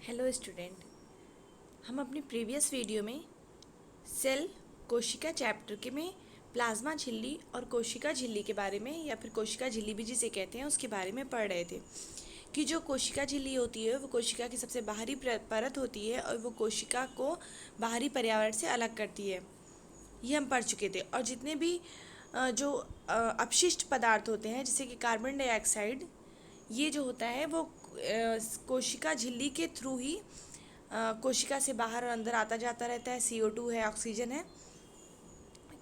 Hello student. हम अपनी previous video में सेल कोशिका चैप्टर के में प्लाज्मा झिल्ली और कोशिका झिल्ली के बारे में या फिर कोशिका झिल्ली भी जिसे कहते हैं उसके बारे में पढ़ रहे थे कि जो कोशिका झिल्ली होती है वो कोशिका की सबसे बाहरी परत होती है और वो कोशिका को बाहरी पर्यावरण से अलग करती है। ये हम पढ़ चुके थे। और जितने भी जो अपशिष्ट पदार्थ होते हैं जैसे कि कार्बन डाइऑक्साइड, ये जो होता है वो कोशिका झिल्ली के थ्रू ही कोशिका से बाहर और अंदर आता जाता रहता है। CO2 है, ऑक्सीजन है,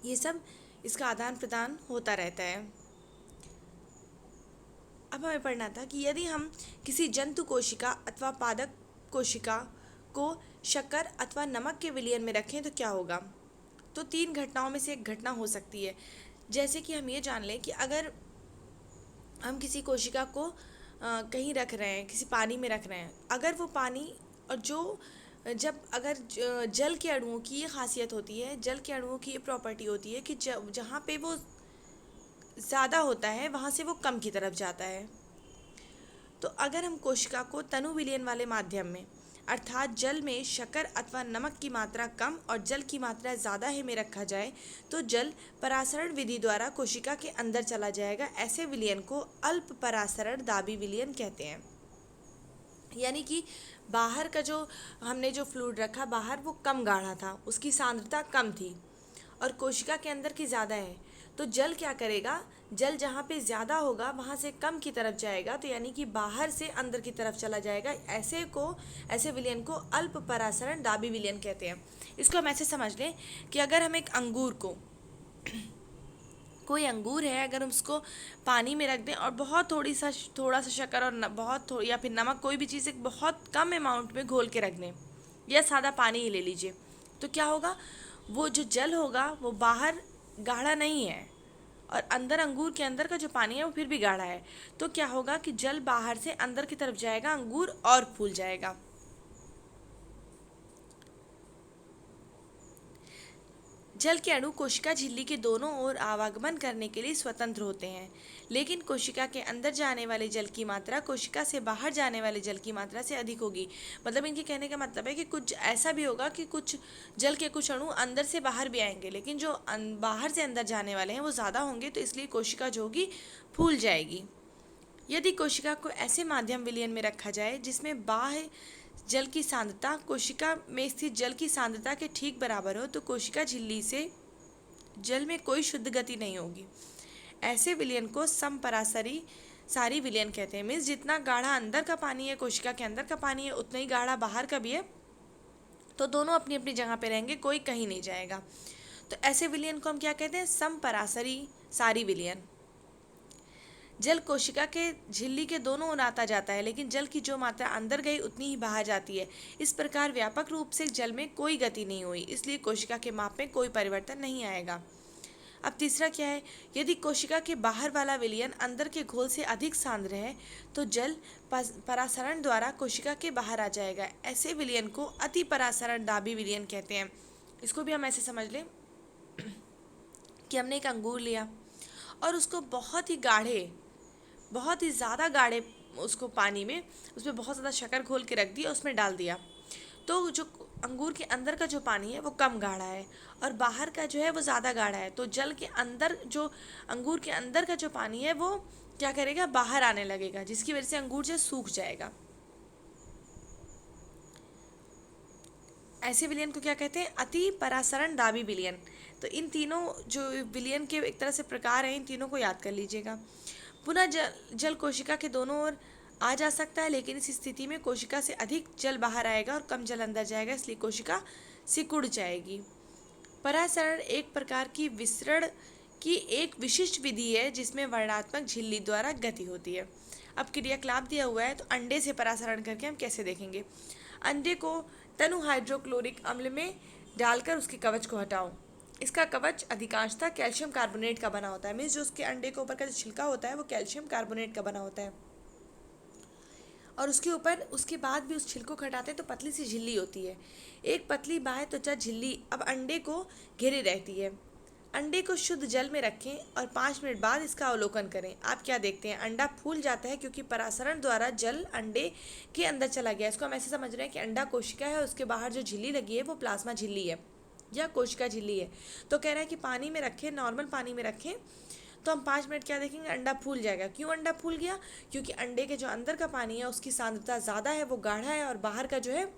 ये सब इसका आदान प्रदान होता रहता है। अब हमें पढ़ना था कि यदि हम किसी जंतु कोशिका अथवा पादप कोशिका को शक्कर अथवा नमक के विलयन में रखें तो क्या होगा। तो 3 घटनाओं में से एक घटना हो सकती है। जैसे कि हम ये जान लें कि अगर हम किसी कोशिका को कहीं रख रहे हैं, किसी पानी में रख रहे हैं, अगर वो पानी और जो जब अगर जल के अणुओं की ये खासियत होती है, जल के अणुओं की ये प्रॉपर्टी होती है कि जहाँ पे वो ज़्यादा होता है वहाँ से वो कम की तरफ जाता है। तो अगर हम कोशिका को तनु विलयन वाले माध्यम में अर्थात जल में शक्कर अथवा नमक की मात्रा कम और जल की मात्रा ज़्यादा है में रखा जाए तो जल परासरण विधि द्वारा कोशिका के अंदर चला जाएगा। ऐसे विलयन को अल्प परासरण दाबी विलयन कहते हैं। यानी कि बाहर का जो हमने जो फ्लूइड रखा बाहर वो कम गाढ़ा था, उसकी सांद्रता कम थी और कोशिका के अंदर की ज़्यादा है, तो जल क्या करेगा, जल जहाँ पे ज़्यादा होगा वहाँ से कम की तरफ जाएगा, तो यानी कि बाहर से अंदर की तरफ चला जाएगा। ऐसे विलयन को अल्प परासरण दाबी विलयन कहते हैं। इसको हम ऐसे समझ लें कि अगर हम एक अंगूर को कोई अंगूर है, अगर हम उसको पानी में रख दें और बहुत थोड़ा सा शक्कर और या फिर नमक, कोई भी चीज़ एक बहुत कम अमाउंट में घोल के रख दें या सादा पानी ही ले लीजिए, तो क्या होगा, वो जो जल होगा वो बाहर गाढ़ा नहीं है और अंदर अंगूर के अंदर का जो पानी है वो फिर भी गाढ़ा है। तो क्या होगा कि जल बाहर से अंदर की तरफ जाएगा, अंगूर और फूल जाएगा। जल के अणु कोशिका झिल्ली के दोनों ओर आवागमन करने के लिए स्वतंत्र होते हैं, लेकिन कोशिका के अंदर जाने वाले जल की मात्रा कोशिका से बाहर जाने वाले जल की मात्रा से अधिक होगी। मतलब इनके कहने का मतलब है कि कुछ ऐसा भी होगा कि कुछ जल के कुछ अणु अंदर से बाहर भी आएंगे, लेकिन जो बाहर से अंदर जाने वाले हैं वो ज़्यादा होंगे, तो इसलिए कोशिका जो होगी फूल जाएगी। यदि कोशिका को ऐसे माध्यम विलयन में रखा जाए जिसमें बाह्य जल की सांद्रता कोशिका में स्थित जल की सांद्रता के ठीक बराबर हो, तो कोशिका झिल्ली से जल में कोई शुद्ध गति नहीं होगी। ऐसे विलयन को समपरासरी सारी विलयन कहते हैं। मीन्स जितना गाढ़ा अंदर का पानी है, कोशिका के अंदर का पानी है, उतना ही गाढ़ा बाहर का भी है, तो दोनों अपनी अपनी जगह पे रहेंगे, कोई कहीं नहीं जाएगा। तो ऐसे विलयन को हम क्या कहते हैं, समपरासरी सारी विलयन। जल कोशिका के झिल्ली के दोनों ओर आता जाता है, लेकिन जल की जो मात्रा अंदर गई उतनी ही बाहर जाती है। इस प्रकार व्यापक रूप से जल में कोई गति नहीं हुई, इसलिए कोशिका के माप में कोई परिवर्तन नहीं आएगा। अब तीसरा क्या है, यदि कोशिका के बाहर वाला विलयन अंदर के घोल से अधिक सांद्र है तो जल परासरण द्वारा कोशिका के बाहर आ जाएगा। ऐसे विलयन को अति परासरण दाबी विलयन कहते हैं। इसको भी हम ऐसे समझ लें कि हमने एक अंगूर लिया और उसको बहुत ही ज़्यादा गाढ़े उसको पानी में उसमें बहुत ज़्यादा शक्कर घोल के रख दिया, उसमें डाल दिया, तो जो अंगूर के अंदर का जो पानी है वो कम गाढ़ा है और बाहर का जो है वो ज़्यादा गाढ़ा है। तो जल के अंदर जो अंगूर के अंदर का जो पानी है वो क्या करेगा, बाहर आने लगेगा, जिसकी वजह से अंगूर जो सूख जाएगा। ऐसे विलयन को क्या कहते हैं, अति परासरण दाबी विलयन। तो इन तीनों जो विलयन के एक तरह से प्रकार हैं, इन तीनों को याद कर लीजिएगा। पुनः जल कोशिका के दोनों ओर आ जा सकता है, लेकिन इस स्थिति में कोशिका से अधिक जल बाहर आएगा और कम जल अंदर जाएगा, इसलिए कोशिका सिकुड़ जाएगी। परासरण एक प्रकार की विसरण की एक विशिष्ट विधि है जिसमें वर्णात्मक झिल्ली द्वारा गति होती है। अब क्रियाकलाप दिया हुआ है, तो अंडे से परासरण करके हम कैसे देखेंगे। अंडे को तनु हाइड्रोक्लोरिक अम्ल में डालकर उसके कवच को हटाओ। इसका कवच अधिकांशतः कैल्शियम कार्बोनेट का बना होता है। मीन्स जो उसके अंडे के ऊपर का जो छिलका होता है वो कैल्शियम कार्बोनेट का बना होता है और उसके ऊपर उसके बाद भी उस छिलको को हटाते हैं तो पतली सी झिल्ली होती है। एक पतली बाह्य त्वचा झिल्ली अब अंडे को घेरे रहती है। अंडे को शुद्ध जल में रखें और 5 मिनट बाद इसका अवलोकन करें। आप क्या देखते हैं? अंडा फूल जाता है क्योंकि परासरण द्वारा जल अंडे के अंदर चला गया। इसको हम ऐसे समझ रहे हैं कि अंडा कोशिका है, उसके बाहर जो झिल्ली लगी है वो प्लाज्मा झिल्ली है या कोशिका झिल्ली है। तो कह रहा है कि पानी में रखें, नॉर्मल पानी में रखें, तो हम 5 मिनट क्या देखेंगे? अंडा फूल जाएगा। क्यों अंडा फूल गया? क्योंकि अंडे के जो अंदर का पानी है उसकी सांद्रता ज़्यादा है, वो गाढ़ा है, और बाहर का जो है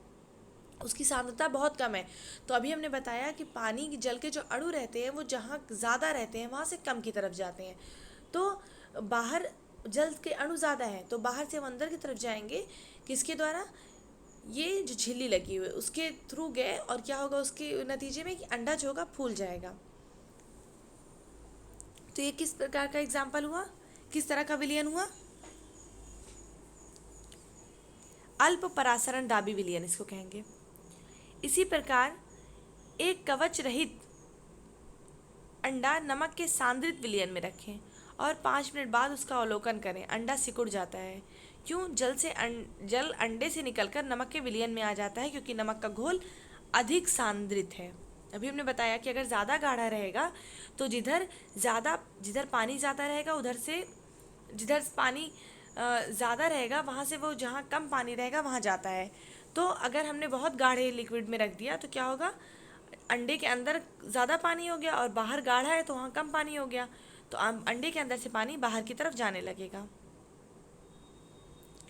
उसकी सांद्रता बहुत कम है। तो अभी हमने बताया कि पानी जल के जो अणु रहते हैं वो जहाँ ज़्यादा रहते हैं वहाँ से कम की तरफ जाते हैं। तो बाहर जल के अणु ज़्यादा हैं तो बाहर से हम अंदर की तरफ जाएंगे, किसके द्वारा? ये जो झिल्ली लगी हुई है उसके थ्रू गए, और क्या होगा उसके नतीजे में? कि अंडा जो होगा फूल जाएगा। तो ये किस प्रकार का एग्जाम्पल हुआ? किस तरह का विलयन हुआ? अल्प परासरण दाबी विलयन इसको कहेंगे। इसी प्रकार एक कवच रहित अंडा नमक के सांद्रित विलयन में रखें और 5 मिनट बाद उसका अवलोकन करें। अंडा सिकुड़ जाता है। क्यों? जल अंडे से निकलकर नमक के विलयन में आ जाता है क्योंकि नमक का घोल अधिक सांद्रित है। अभी हमने बताया कि अगर ज़्यादा गाढ़ा रहेगा तो जिधर पानी ज़्यादा रहेगा उधर से, जिधर पानी ज़्यादा रहेगा वहाँ से वो जहाँ कम पानी रहेगा वहाँ जाता है। तो अगर हमने बहुत गाढ़े लिक्विड में रख दिया तो क्या होगा? अंडे के अंदर ज़्यादा पानी हो गया और बाहर गाढ़ा है तो वहाँ कम पानी हो गया, तो अंडे के अंदर से पानी बाहर की तरफ जाने लगेगा।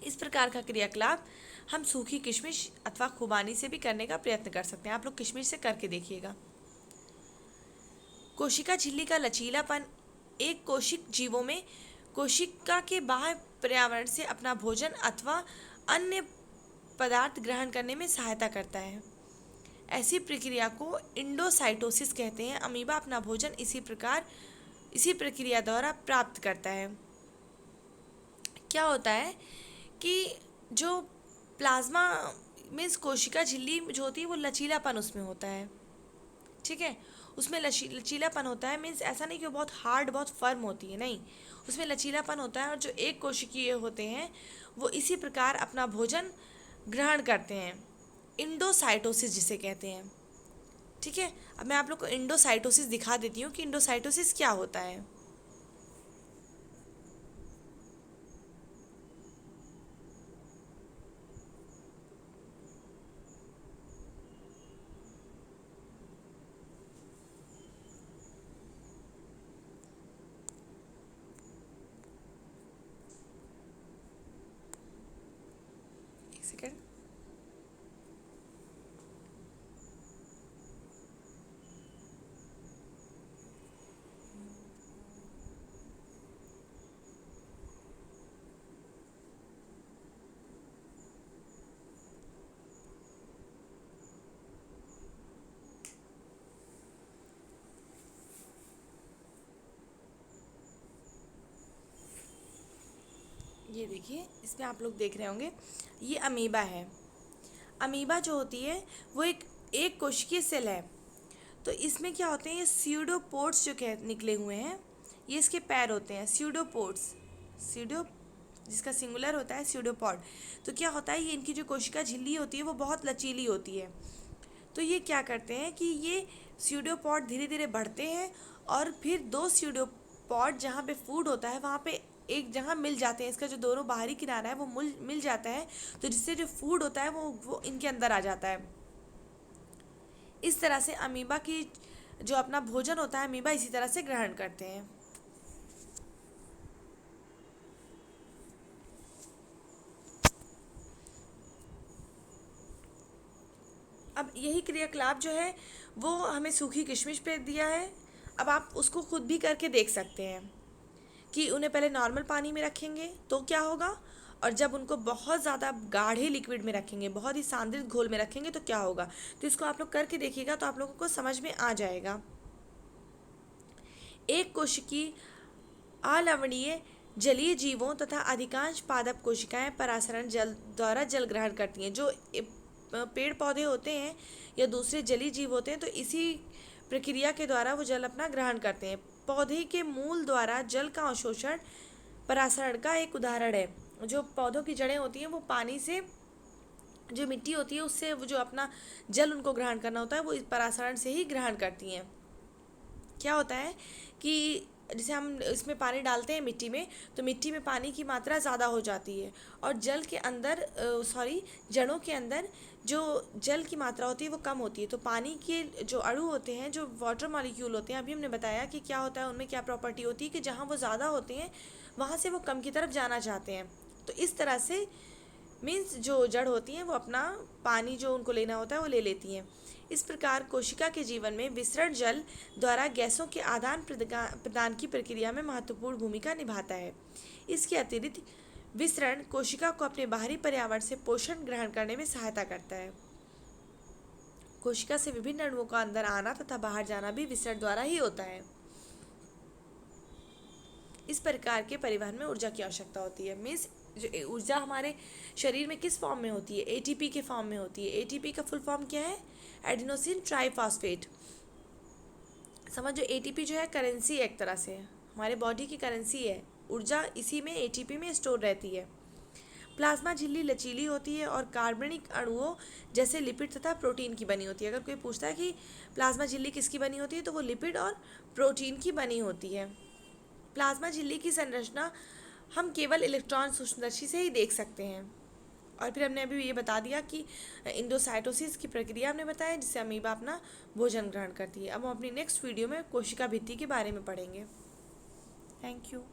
इस प्रकार का क्रियाकलाप हम सूखी किशमिश अथवा खुबानी से भी करने का प्रयत्न कर सकते हैं। आप लोग किशमिश से करके देखिएगा। कोशिका झिल्ली का लचीलापन एक कोशिक जीवों में कोशिका के बाह्य पर्यावरण से अपना भोजन अथवा अन्य पदार्थ ग्रहण करने में सहायता करता है। ऐसी प्रक्रिया को इंडोसाइटोसिस कहते हैं। अमीबा अपना भोजन इसी प्रक्रिया द्वारा प्राप्त करता है। क्या होता है कि जो प्लाज्मा मीन्स कोशिका झिल्ली जो होती है वो लचीलापन उसमें होता है, ठीक है। उसमें लचीलापन होता है, मीन्स ऐसा नहीं कि वो बहुत हार्ड बहुत फर्म होती है, नहीं, उसमें लचीलापन होता है। और जो एक कोशिकीय होते हैं वो इसी प्रकार अपना भोजन ग्रहण करते हैं, इंडोसाइटोसिस जिसे कहते हैं, ठीक है। अब मैं आप लोग को इंडोसाइटोसिस दिखा देती हूँ कि इंडोसाइटोसिस क्या होता है। एक सेकेंड। ये देखिए, इसमें आप लोग देख रहे होंगे ये अमीबा है। अमीबा जो होती है वो एक कोशिकीय सेल है। तो इसमें क्या होते हैं? ये स्यूडोपोड्स जो कह निकले हुए हैं, ये इसके पैर होते हैं, स्यूडोपोड्स। स्यूडो जिसका सिंगुलर होता है स्यूडोपॉड। तो क्या होता है? ये इनकी जो कोशिका झिल्ली होती है वो बहुत लचीली होती है। तो ये क्या करते हैं कि ये स्यूडोपॉड धीरे धीरे बढ़ते हैं और फिर दो स्यूडोपॉड जहाँ पे फूड होता है वहाँ पे एक जगह मिल जाते हैं। इसका जो दोनों बाहरी किनारा है वो मिल जाता है, तो जिससे जो फूड होता है वो इनके अंदर आ जाता है। इस तरह से अमीबा की जो अपना भोजन होता है अमीबा इसी तरह से ग्रहण करते हैं। अब यही क्रियाकलाप जो है वो हमें सूखी किशमिश पे दिया है। अब आप उसको खुद भी करके देख सकते हैं कि उन्हें पहले नॉर्मल पानी में रखेंगे तो क्या होगा, और जब उनको बहुत ज़्यादा गाढ़े लिक्विड में रखेंगे, बहुत ही सांद्रित घोल में रखेंगे तो क्या होगा। तो इसको आप लोग करके देखिएगा तो आप लोगों को समझ में आ जाएगा। एक कोशिकीय अलवणीय जलीय जीवों तथा अधिकांश पादप कोशिकाएं परासरण जल द्वारा जल ग्रहण करती हैं। जो पेड़ पौधे होते हैं या दूसरे जलीय जीव होते हैं तो इसी प्रक्रिया के द्वारा वो जल अपना ग्रहण करते हैं। पौधे के मूल द्वारा जल का अवशोषण परासरण का एक उदाहरण है। जो पौधों की जड़ें होती हैं वो पानी से, जो मिट्टी होती है उससे वो जो अपना जल उनको ग्रहण करना होता है वो इस परासरण से ही ग्रहण करती हैं। क्या होता है कि जैसे हम इसमें पानी डालते हैं मिट्टी में, तो मिट्टी में पानी की मात्रा ज़्यादा हो जाती है और जल के अंदर जड़ों के अंदर जो जल की मात्रा होती है वो कम होती है। तो पानी के जो अणु होते हैं, जो वाटर मॉलिक्यूल होते हैं, अभी हमने बताया कि क्या होता है, उनमें क्या प्रॉपर्टी होती है कि जहाँ वो ज़्यादा होते हैं वहाँ से वो कम की तरफ जाना चाहते हैं। तो इस तरह से मीन्स जो जड़ होती हैं वो अपना पानी जो उनको लेना होता है वो ले लेती हैं। इस प्रकार कोशिका के जीवन में विसरण जल द्वारा गैसों के आदान प्रदान की प्रक्रिया में महत्वपूर्ण भूमिका निभाता है। इसके अतिरिक्त विसरण कोशिका को अपने बाहरी पर्यावरण से पोषण ग्रहण करने में सहायता करता है। कोशिका से विभिन्न अणुओं का अंदर आना तथा बाहर जाना भी विसरण द्वारा ही होता है। इस प्रकार के परिवहन में ऊर्जा की आवश्यकता होती है। मीन्स जो ऊर्जा हमारे शरीर में किस फॉर्म में होती है, एटीपी के फॉर्म में होती है। एटीपी का फुल फॉर्म क्या है, एडिनोसिन ट्राइफॉस्फेट। समझो एटीपी जो है करेंसी है, एक तरह से हमारे बॉडी की करेंसी है। ऊर्जा इसी में एटीपी में स्टोर रहती है। प्लाज्मा झिल्ली लचीली होती है और कार्बनिक अणुओं जैसे लिपिड तथा प्रोटीन की बनी होती है। अगर कोई पूछता है कि प्लाज्मा झिल्ली किसकी बनी होती है, तो वो लिपिड और प्रोटीन की बनी होती है। प्लाज्मा झिल्ली की संरचना हम केवल इलेक्ट्रॉन सूक्ष्मदर्शी से ही देख सकते हैं। और फिर हमने अभी ये बता दिया कि इंडोसाइटोसिस की प्रक्रिया हमने बताया जिससे अमीबा अपना भोजन ग्रहण करती है। अब हम अपनी नेक्स्ट वीडियो में कोशिका भित्ति के बारे में पढ़ेंगे। Thank you.